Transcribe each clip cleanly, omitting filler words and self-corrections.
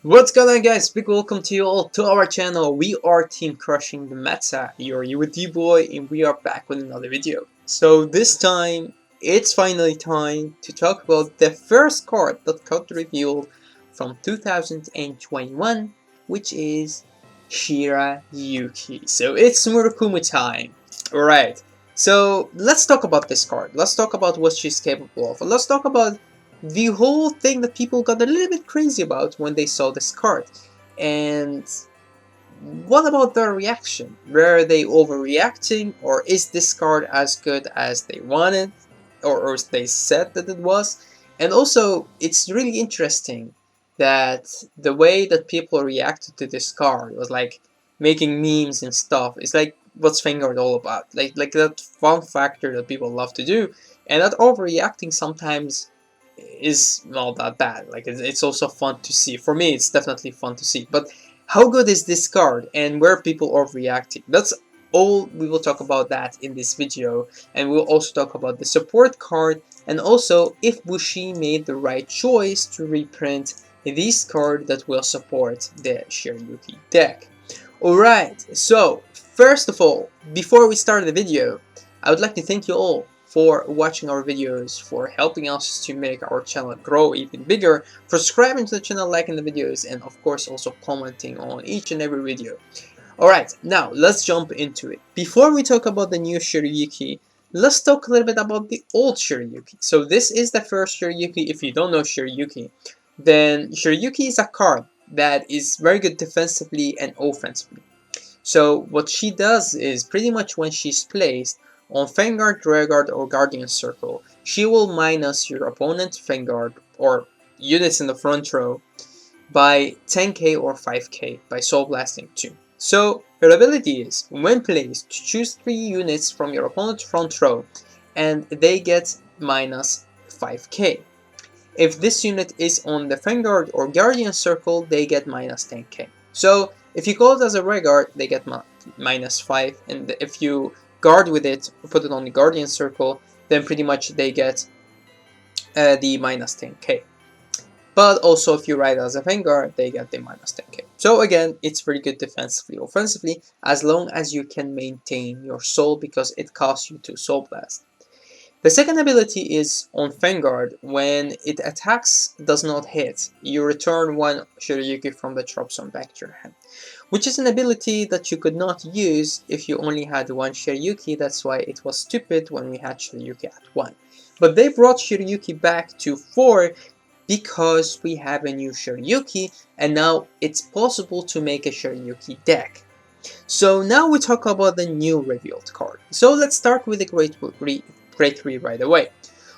What's going on, guys? Big welcome to you all to our channel. We are Team Crushing the Meta. You're here with D-Boy and we are back with another video. So this time, it's finally time to talk about the first card that got revealed from 2021, which is Shirayuki. So it's Murakumo time. Alright, so let's talk about this card. Let's talk about what she's capable of. Let's talk about the whole thing that people got a little bit crazy about when they saw this card. And what about their reaction? Were they overreacting, or is this card as good as they wanted, or as they said that it was? And also, it's really interesting that the way that people reacted to this card was like making memes and stuff. It's like, what's Vanguard all about? Like that fun factor that people love to do, and that overreacting sometimes is not that bad. Like it's also fun to see. For me, it's definitely fun to see. But how good is this card, and where people are reacting? That's all. We will talk about that in this video, and we'll also talk about the support card, and also if Bushi made the right choice to reprint this card that will support the Shirayuki deck. Alright, so first of all, before we start the video, I would like to thank you all for watching our videos, for helping us to make our channel grow even bigger, for subscribing to the channel, liking the videos, and of course also commenting on each and every video. Alright, now let's jump into it. Before we talk about the new Shirayuki, let's talk a little bit about the old Shirayuki. So this is the first Shirayuki. If you don't know Shirayuki, then Shirayuki is a card that is very good defensively and offensively. So what she does is pretty much when she's placed on Vanguard, Rearguard, or Guardian Circle, she will minus your opponent's Vanguard or units in the front row by 10k or 5k by Soul Blasting 2. So her ability is, when placed, to choose 3 units from your opponent's front row and they get minus 5k. If this unit is on the Vanguard or Guardian Circle, they get minus 10k. So if you call it as a Rearguard, they get minus 5, and if you guard with it, put it on the Guardian Circle, then pretty much they get the minus 10k. But also if you ride as a Vanguard, they get the minus 10k. So again, it's very good defensively, offensively, as long as you can maintain your soul, because it costs you 2 Soul Blast. The second ability is on Vanguard. When it attacks does not hit, you return 1 Shirayuki from the drop zone back to your hand, which is an ability that you could not use if you only had 1 Shirayuki. That's why it was stupid when we had Shirayuki at 1. But they brought Shirayuki back to 4 because we have a new Shirayuki, and now it's possible to make a Shirayuki deck. So now we talk about the new revealed card. So let's start with the Great 3 right away,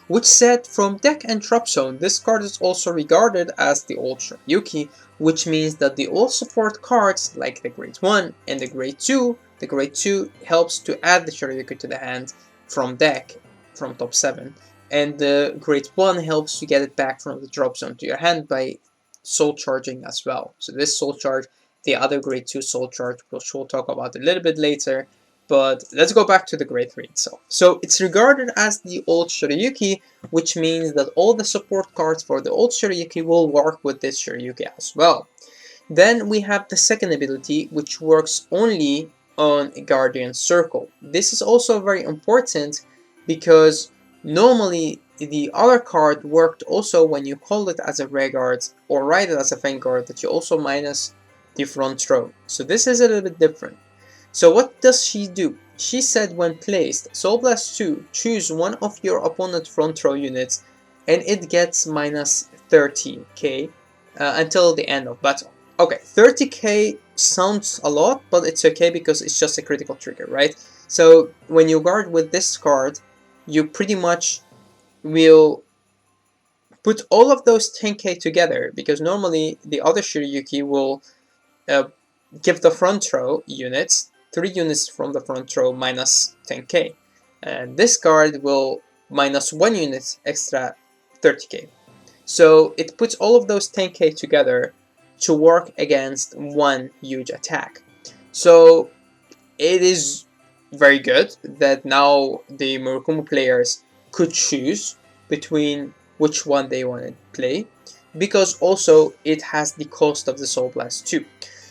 which said, from deck and drop zone, this card is also regarded as the old Shirayuki, which means that the old support cards like the Great 1 and the Great 2, the Great 2 helps to add the Shirayuki to the hand from deck, from top 7, and the Great 1 helps to get it back from the drop zone to your hand by soul charging as well. So this soul charge, the other Great 2 soul charge, which we'll talk about a little bit later. But let's go back to the Great 3 itself. So it's regarded as the old Shirayuki, which means that all the support cards for the old Shirayuki will work with this Shirayuki as well. Then we have the second ability, which works only on a Guardian Circle. This is also very important because normally the other card worked also when you call it as a Rearguard or ride it as a Vanguard, that you also minus the front row. So this is a little bit different. So what does she do? She said, when placed, Soul Blast 2, choose one of your opponent's front row units and it gets minus 30k until the end of battle. Okay, 30k sounds a lot, but it's okay because it's just a critical trigger, right? So when you guard with this card, you pretty much will put all of those 10k together, because normally the other Shirayuki will give the front row units 3 units from the front row minus 10k, and this card will minus 1 unit extra 30k. So it puts all of those 10k together to work against one huge attack. So it is very good that now the Murakumo players could choose between which one they want to play. because also it has the cost of the Soul Blast too.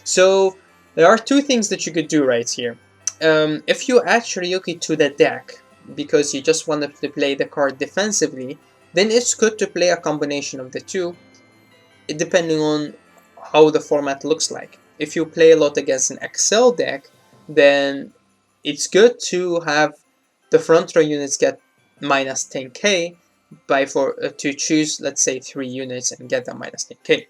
So there are two things that you could do right here. If you add Shirayuki to the deck because you just want to play the card defensively, then it's good to play a combination of the two, depending on how the format looks like. If you play a lot against an Excel deck, then it's good to have the front row units get minus 10k to choose, let's say, 3 units and get them minus 10k.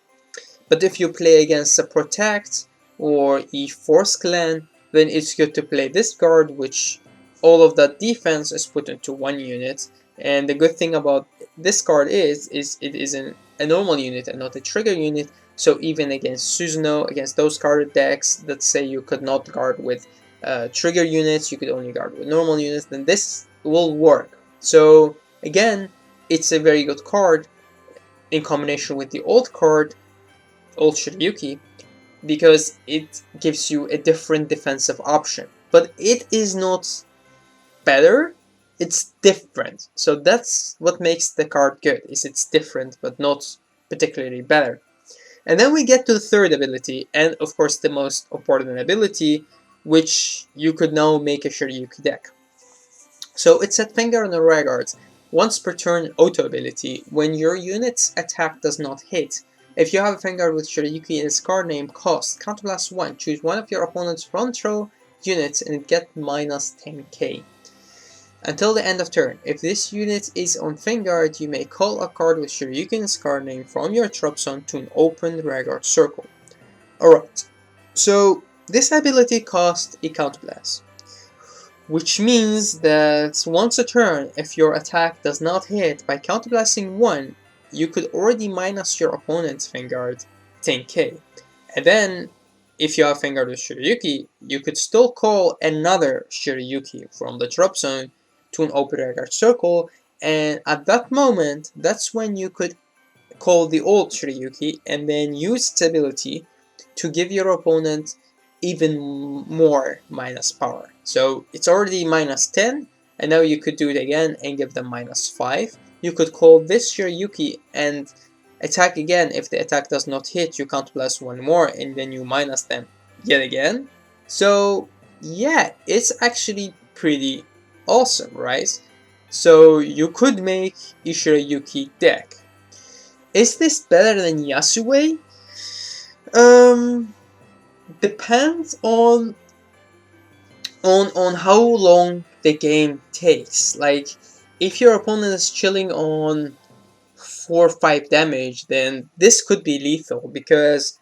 But if you play against a Protect or a Force Clan, then it's good to play this card, which all of that defense is put into 1 unit. And the good thing about this card is it is a normal unit and not a trigger unit. So even against Susanoo, against those card decks that say you could not guard with trigger units, you could only guard with normal units, then this will work. So again, it's a very good card in combination with the old card, Old Shirayuki, because it gives you a different defensive option. But it is not better, it's different. So that's what makes the card good, is it's different but not particularly better. And then we get to the third ability, and of course the most important ability, which you could now make a Shirayuki deck. So it's at Vanguard and Vanguard. Once per turn auto ability, when your unit's attack does not hit. If you have a Vanguard with Shirayuki in its card name, cost, counterblast 1, choose one of your opponent's front row units and get minus 10k. Until the end of turn, if this unit is on Vanguard, you may call a card with Shirayuki in its card name from your drop zone to an open Vanguard circle. Alright, so this ability costs a counterblast, which means that once a turn, if your attack does not hit by counterblasting 1, you could already minus your opponent's Vanguard 10k. And then, if you have Vanguard with Shirayuki, you could still call another Shirayuki from the drop zone to an open Vanguard circle, and at that moment, that's when you could call the old Shirayuki and then use its ability to give your opponent even more minus power. So it's already minus 10, and now you could do it again and give them minus 5. You could call this Shirayuki and attack again. If the attack does not hit, you counterblast 1 more and then you minus them yet again. So yeah, it's actually pretty awesome, right? So you could make a Shirayuki deck. Is this better than Yasue? Depends on how long the game takes. Like, if your opponent is chilling on 4 or 5 damage, then this could be lethal, because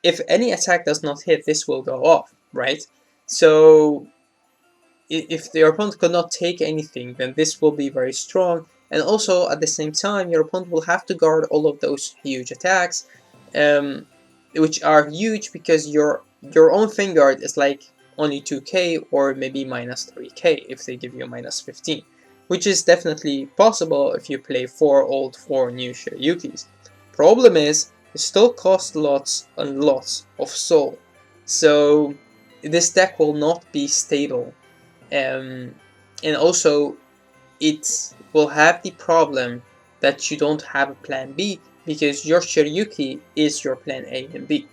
if any attack does not hit, this will go off, right? So if your opponent could not take anything, then this will be very strong. And also, at the same time, your opponent will have to guard all of those huge attacks, which are huge because your own Vanguard is like only 2k or maybe minus 3k if they give you a minus 15, which is definitely possible if you play 4 old, 4 new Shirayukis. Problem is, it still costs lots and lots of soul, so this deck will not be stable, and also it will have the problem that you don't have a plan B, because your Shirayuki is your plan A and B.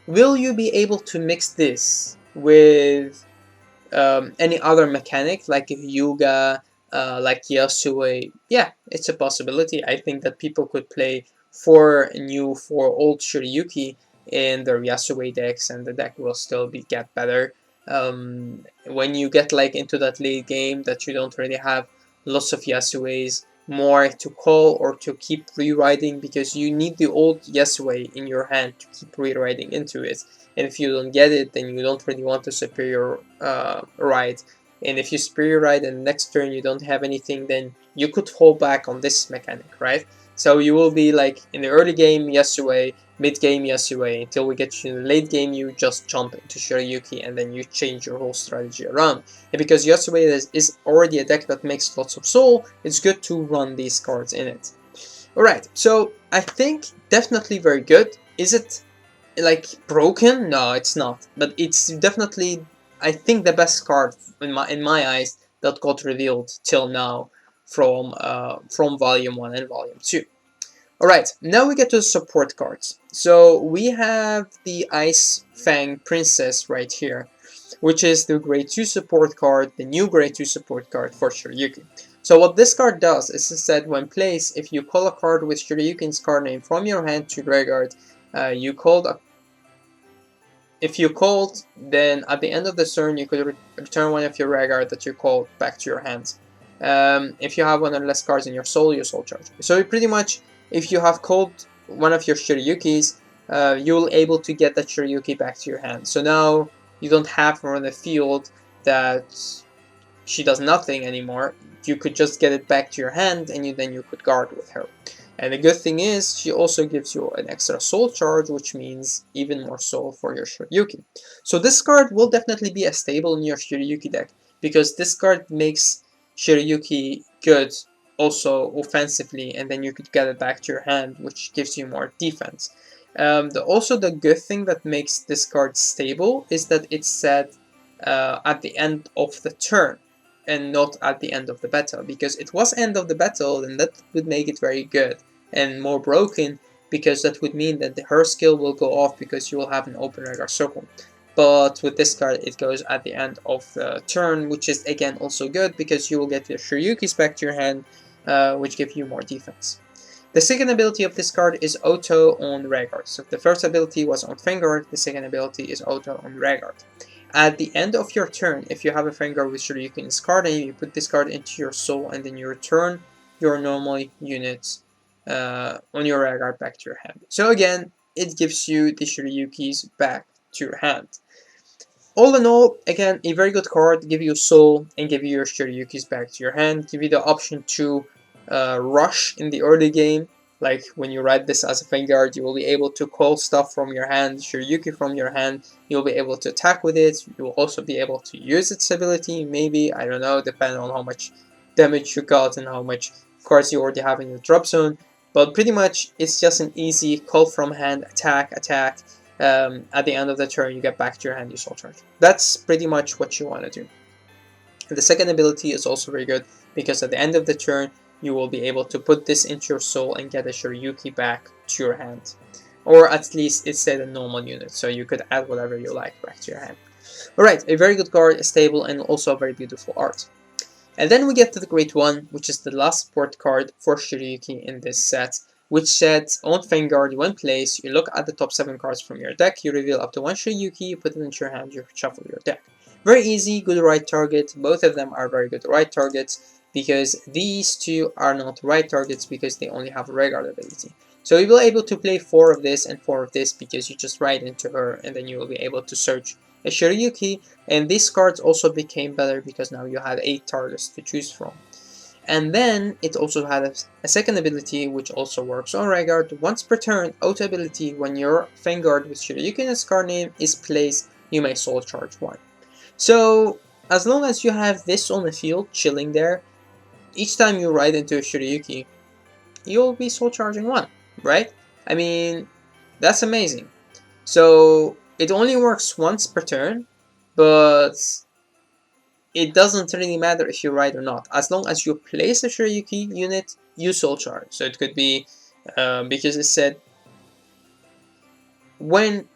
Will you be able to mix this with any other mechanic, like Yuga, like Yasue? Yeah, it's a possibility. I think that people could play 4 new, 4 old Shirayuki in their Yasue decks, and the deck will still get better. When you get like into that late game that you don't really have lots of Yasues more to call or to keep rewriting, because you need the old Yasue in your hand to keep rewriting into it, and if you don't get it, then you don't really want to superior ride. And if you superior ride and next turn you don't have anything, then you could fall back on this mechanic, right? So you will be like in the early game Yasue, mid game Yasue, until we get to the late game you just jump into Shirayuki and then you change your whole strategy around. And because Yasue is already a deck that makes lots of soul, it's good to run these cards in it. Alright, so I think definitely very good. Is it like broken? No, it's not. But it's definitely, I think, the best card in my eyes that got revealed till now from Volume 1 and Volume 2. Alright, now we get to the support cards. So we have the Ice Fang Princess right here, which is the grade 2 support card, the new grade 2 support card for Shirayuki. So what this card does is that when placed, if you call a card with Shirayuki's card name from your hand to graveyard, if you called, then at the end of the turn you could return one of your graveyard that you called back to your hand. If you have one or less cards in your soul, you soul charge. So pretty much, if you have called one of your Shirayukis, you'll able to get that Shirayuki back to your hand. So now you don't have her on the field that she does nothing anymore. You could just get it back to your hand, and then you could guard with her. And the good thing is, she also gives you an extra soul charge, which means even more soul for your Shirayuki. So this card will definitely be a stable in your Shirayuki deck, because this card makes Shirayuki good also offensively, and then you could get it back to your hand, which gives you more defense. Also, the good thing that makes this card stable is that it's set at the end of the turn and not at the end of the battle, because it was end of the battle, and that would make it very good and more broken, because that would mean that her skill will go off because you will have an open regular circle. But with this card, it goes at the end of the turn, which is again also good because you will get your Shiryukis back to your hand, which give you more defense. The second ability of this card is Auto on Vanguard. So the first ability was on Vanguard, the second ability is Auto on Vanguard. At the end of your turn, if you have a Vanguard with Shiryuki's card name, you put this card into your soul and then you return your normal units on your Vanguard back to your hand. So again, it gives you the Shiryukis back to your hand. All in all, again, a very good card, give you soul and give you your Shiryukis back to your hand, give you the option to rush in the early game. Like when you ride this as a Vanguard, you will be able to call stuff from your hand, Shiryuki from your hand, you'll be able to attack with it, you will also be able to use its ability, maybe, I don't know, depending on how much damage you got and how much cards you already have in your drop zone. But pretty much, it's just an easy call from hand, attack, at the end of the turn, you get back to your hand, you soul charge. That's pretty much what you want to do. The second ability is also very good, because at the end of the turn, you will be able to put this into your soul and get a Shiryuki back to your hand. Or at least it's set a normal unit, so you could add whatever you like back to your hand. Alright, a very good card, stable, and also a very beautiful art. And then we get to the Great One, which is the last support card for Shirayuki in this set, which says on Vanguard, when placed, you look at the top 7 cards from your deck, you reveal up to 1 Shirayuki, you put it into your hand, you shuffle your deck. Very easy, good right target, both of them are very good right targets, because these two are not right targets because they only have a regular ability. So you will be able to play 4 of this and 4 of this because you just ride into her and then you will be able to search a Shirayuki, and these cards also became better because now you have 8 targets to choose from. And then it also had a second ability which also works on Vanguard. Once per turn, auto ability, when your Vanguard with Shirayuki in its card name is placed, you may soul charge 1. So as long as you have this on the field chilling there, each time you ride into a Shirayuki, you'll be soul charging 1, right? I mean, that's amazing. So it only works once per turn, but it doesn't really matter if you ride or not. As long as you place a Shirayuki unit, you soul charge. So it could be, because it said, when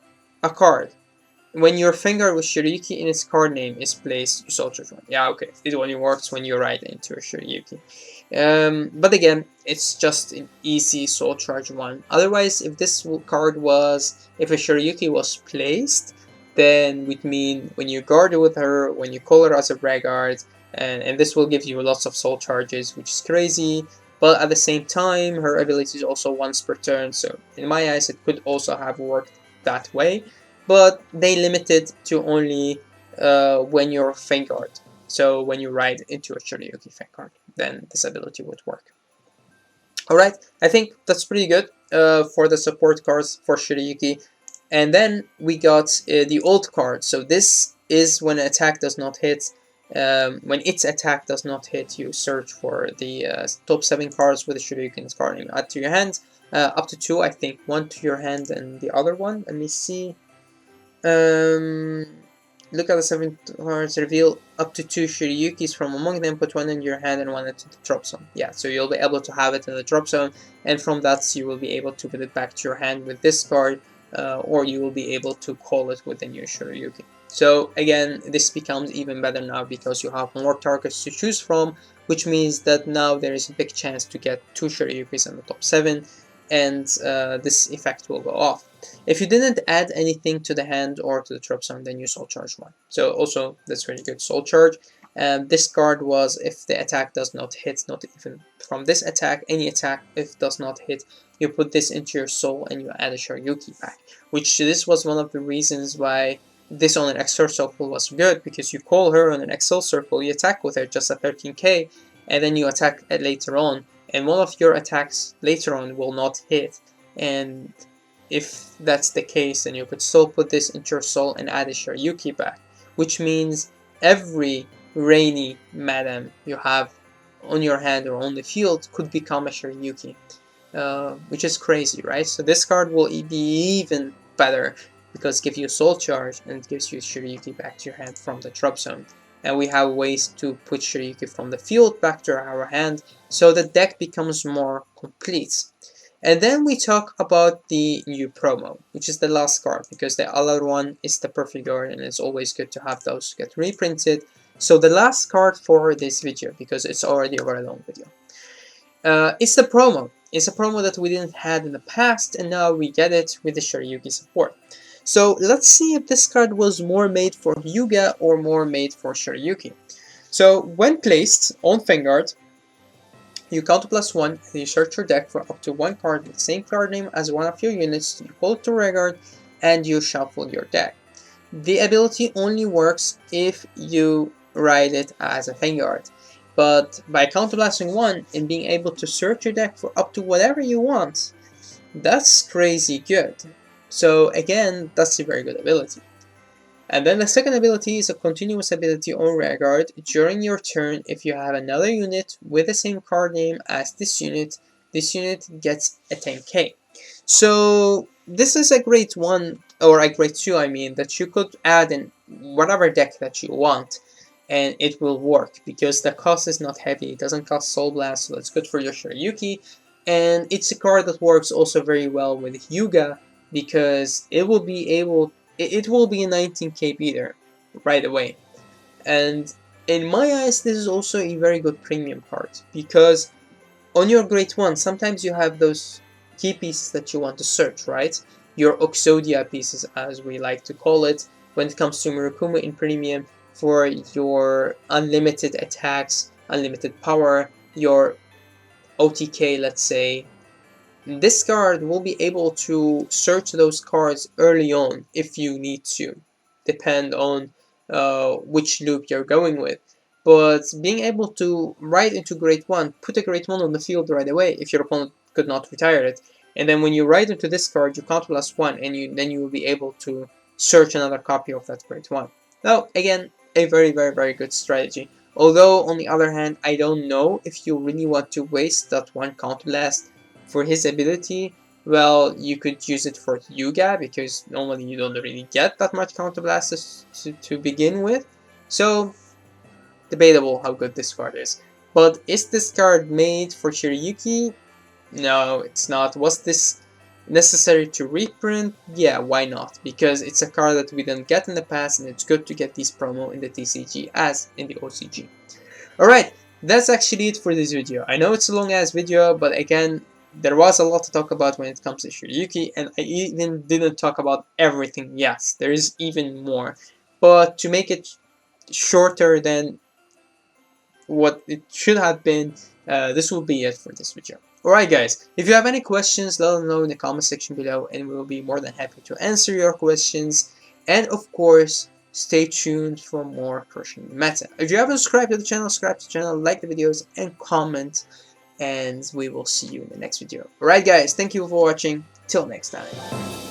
your finger with Shirayuki in its card name is placed, you soul charge 1. Yeah, okay, it only works when you ride into a Shirayuki. But again, it's just an easy soul charge 1. Otherwise, if this card was, if a Shirayuki was placed, then would mean when you guard with her, when you call her as a Vanguard, and this will give you lots of soul charges, which is crazy. But at the same time, her ability is also once per turn, so in my eyes, it could also have worked that way. But they limit it to only when you're Vanguard. So when you ride into a Shirayuki Vanguard, then this ability would work. Alright, I think that's pretty good for the support cards for Shirayuki. And then we got the old card. So this is when an attack does not hit. When its attack does not hit, you search for the top 7 cards with the Shirayuki's card name. Add to your hand. Up to 2, I think. 1 to your hand and the other one. Let me see. look at the 7 cards, reveal up to 2 Shirayukis from among them, put one in your hand and one into the drop zone. Yeah, so you'll be able to have it in the drop zone, and from that you will be able to put it back to your hand with this card, or you will be able to call it with a new Shirayuki. So again, this becomes even better now because you have more targets to choose from, which means that now there is a big chance to get 2 Shirayukis in the top 7, and this effect will go off. If you didn't add anything to the hand or to the drop zone, then you soul charge 1. So also, that's really good. Soul charge. This card was if the attack does not hit, not even from this attack, any attack, if it does not hit, you put this into your soul and you add a Shirayuki back. Which this was one of the reasons why this on an Excel circle was good, because you call her on an Excel circle, you attack with her just at 13k, and then you attack later on, and one of your attacks later on will not hit. And if that's the case, then you could still put this into your soul and add a Shirayuki back, which means every rainy madam you have on your hand or on the field could become a Shirayuki, which is crazy, right? So this card will be even better because it gives you a soul charge and it gives you Shirayuki back to your hand from the drop zone. And we have ways to put Shirayuki from the field back to our hand, so the deck becomes more complete. And then we talk about the new promo, which is the last card, because the other one is the perfect guard, and it's always good to have those get reprinted. So the last card for this video, because it's already a very long video, it's the promo. It's a promo that we didn't have in the past, and now we get it with the Shirayuki support. So let's see if this card was more made for Hyuga or more made for Shirayuki. So when placed on Vanguard, you count +1 and you search your deck for up to 1 card with the same card name as one of your units, you pull it to Vanguard, and you shuffle your deck. The ability only works if you ride it as a Vanguard, but by counterblasting 1 and being able to search your deck for up to whatever you want, that's crazy good. So again, that's a very good ability. And then the second ability is a continuous ability on Vanguard. During your turn, if you have another unit with the same card name as this unit gets a 10k. So this is a great one, or a great 2 I mean, that you could add in whatever deck that you want, and it will work because the cost is not heavy. It doesn't cost Soul Blast, so that's good for your Shirayuki. And it's a card that works also very well with Hyuga, because it will be able, it will be a 19k beater right away. And in my eyes, this is also a very good premium card, because on your Great 1, sometimes you have those key pieces that you want to search, right? Your Oxodia pieces, as we like to call it, when it comes to Murakumo in premium, for your unlimited attacks, unlimited power, your OTK, let's say. This card will be able to search those cards early on if you need to, depend on which loop you're going with. But being able to ride into Great 1, put a Great 1 on the field right away if your opponent could not retire it, and then when you ride into this card, you count +1, and then you will be able to search another copy of that Great 1. Now, again, a very, very, very good strategy. Although, on the other hand, I don't know if you really want to waste that one counterblast for his ability. Well, you could use it for Hyuga, because normally you don't really get that much counterblasts to begin with. So, debatable how good this card is. But is this card made for Shirayuki? No, it's not. Was this necessary to reprint? Yeah, why not? Because it's a card that we didn't get in the past, and it's good to get these promo in the TCG as in the OCG. Alright, that's actually it for this video. I know it's a long ass video, but again, there was a lot to talk about when it comes to Shirayuki, and I even didn't talk about everything. Yes, there is even more. But to make it shorter than what it should have been, this will be it for this video. Alright guys, if you have any questions, let them know in the comment section below, and we will be more than happy to answer your questions. And of course, stay tuned for more crushing meta. If you haven't subscribed to the channel, subscribe to the channel, like the videos, and comment. And we will see you in the next video. Alright guys, thank you for watching. Till next time.